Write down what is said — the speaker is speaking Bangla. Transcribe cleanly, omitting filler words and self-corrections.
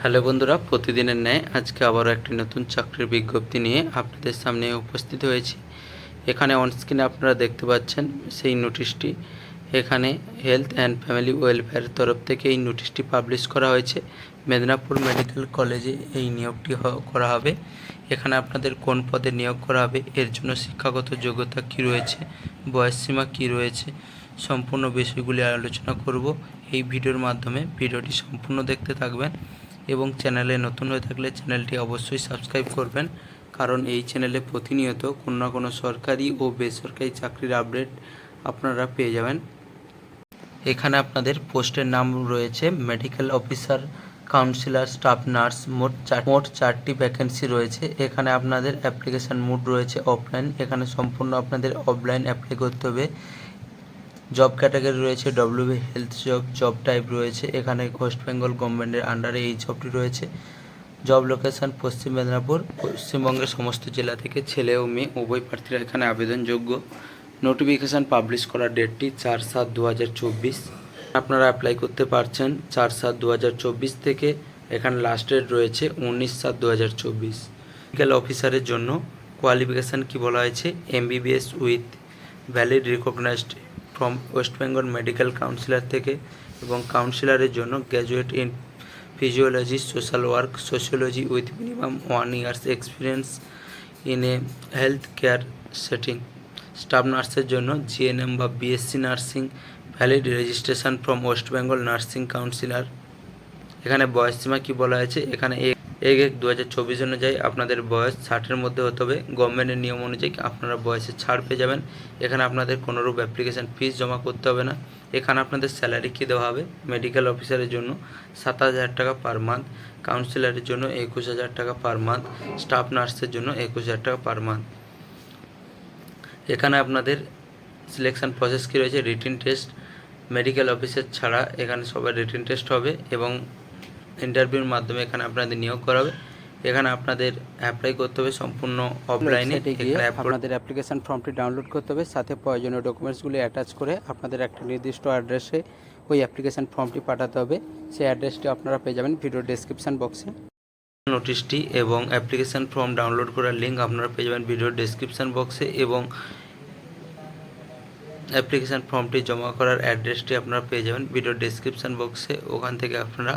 হ্যালো বন্ধুরা, প্রতিদিনের ন্যায় আজকে আবারও একটি নতুন চাকরির বিজ্ঞপ্তি নিয়ে আপনাদের সামনে উপস্থিত হয়েছি। এখানে অনস্ক্রিনে আপনারা দেখতে পাচ্ছেন সেই নোটিশটি। এখানে হেলথ অ্যান্ড ফ্যামিলি ওয়েলফেয়ার তরফ থেকে এই নোটিশটি পাবলিশ করা হয়েছে। মেদিনীপুর মেডিকেল কলেজে এই নিয়োগটি করা হবে। এখানে আপনাদের কোন পদে নিয়োগ করা হবে, এর জন্য শিক্ষাগত যোগ্যতা কী রয়েছে, বয়সসীমা কী রয়েছে, সম্পূর্ণ বিষয়গুলি আলোচনা করব এই ভিডিওর মাধ্যমে। ভিডিওটি সম্পূর্ণ দেখতে থাকবেন এবং চ্যানেলে নতুন হয়ে থাকলে চ্যানেলটি অবশ্যই সাবস্ক্রাইব করবেন, কারণ এই চ্যানেলে প্রতিনিয়ত কোনো না কোনো সরকারি ও বেসরকারি চাকরির আপডেট আপনারা পেয়ে যাবেন। এখানে আপনাদের পোস্টের নাম রয়েছে medical officer, councillor, staff nurse. মোট 4টি ভ্যাকেন্সি রয়েছে। এখানে আপনাদের অ্যাপ্লিকেশান মোড রয়েছে অফলাইন। এখানে সম্পূর্ণ আপনাদের অফলাইন অ্যাপ্লাই করতে হবে। জব ক্যাটাগরি রয়েছে ডব্লিউবি হেলথ জব টাইপ রয়েছে। এখানে ওয়েস্ট বেঙ্গল গভর্নমেন্টের আন্ডারে এই জবটি রয়েছে। জব লোকেশান পশ্চিম মেদিনীপুর। পশ্চিমবঙ্গের সমস্ত জেলা থেকে ছেলে ও মেয়ে উভয় প্রার্থীরা এখানে আবেদনযোগ্য। নোটিফিকেশান পাবলিশ করার ডেটটি 4/7/2024। আপনারা অ্যাপ্লাই করতে পারছেন 4/7/2024 থেকে। এখানে লাস্ট ডেট রয়েছে 19/7/2024। মেডিকেল অফিসারের জন্য কোয়ালিফিকেশান কি বলা হয়েছে, MBBS with valid recognised from West Bengal medical councillor থেকে, এবং কাউন্সিলরের জন্য graduate in physiology, social work, sociology with minimum 1 years experience in a health care setting. Staff নার্সের জন্য GNM বা BSc nursing, valid registration from West Bengal nursing councillor. এখানে বয়সসীমা কি বলা হয়েছে, এখানে 1/1/2024 অনুযায়ী আপনাদের বয়স 60-এর মধ্যে হতে হবে। গভর্নমেন্টের নিয়ম অনুযায়ী আপনারা বয়সে ছাড় পেয়ে যাবেন। এখানে আপনাদের কোনোরূপ অ্যাপ্লিকেশান ফিস জমা করতে হবে না। এখানে আপনাদের স্যালারি কী দেওয়া হবে, মেডিকেল অফিসারের জন্য 27,000 টাকা পার মান্থ, কাউন্সিলরের জন্য 21,000 টাকা পার মান্থ, স্টাফ নার্সের জন্য 21,000 টাকা পার মান্থ। এখানে আপনাদের সিলেকশান প্রসেস কী রয়েছে, রিটিন টেস্ট, মেডিকেল অফিসার ছাড়া এখানে সবার রিটিন টেস্ট হবে এবং ইন্টারভিউর মাধ্যমে এখানে আপনাদের নিয়োগ করা হবে। এখানে আপনাদের অ্যাপ্লাই করতে হবে সম্পূর্ণ অফলাইনে। এখানে আপনাদের অ্যাপ্লিকেশান ফর্মটি ডাউনলোড করতে হবে, সাথে প্রয়োজনীয় ডকুমেন্টসগুলি অ্যাটাচ করে আপনাদের একটা নির্দিষ্ট অ্যাড্রেসে ওই অ্যাপ্লিকেশান ফর্মটি পাঠাতে হবে। সেই অ্যাড্রেসটি আপনারা পেয়ে যাবেন ভিডিও ডেসক্রিপশান বক্সে। নোটিশটি এবং অ্যাপ্লিকেশান ফর্ম ডাউনলোড করার লিঙ্ক আপনারা পেয়ে যাবেন ভিডিও ডেসক্রিপশান বক্সে, এবং অ্যাপ্লিকেশান ফর্মটি জমা করার অ্যাড্রেসটি আপনারা পেয়ে যাবেন ভিডিও ডেসক্রিপশান বক্সে। ওখান থেকে আপনারা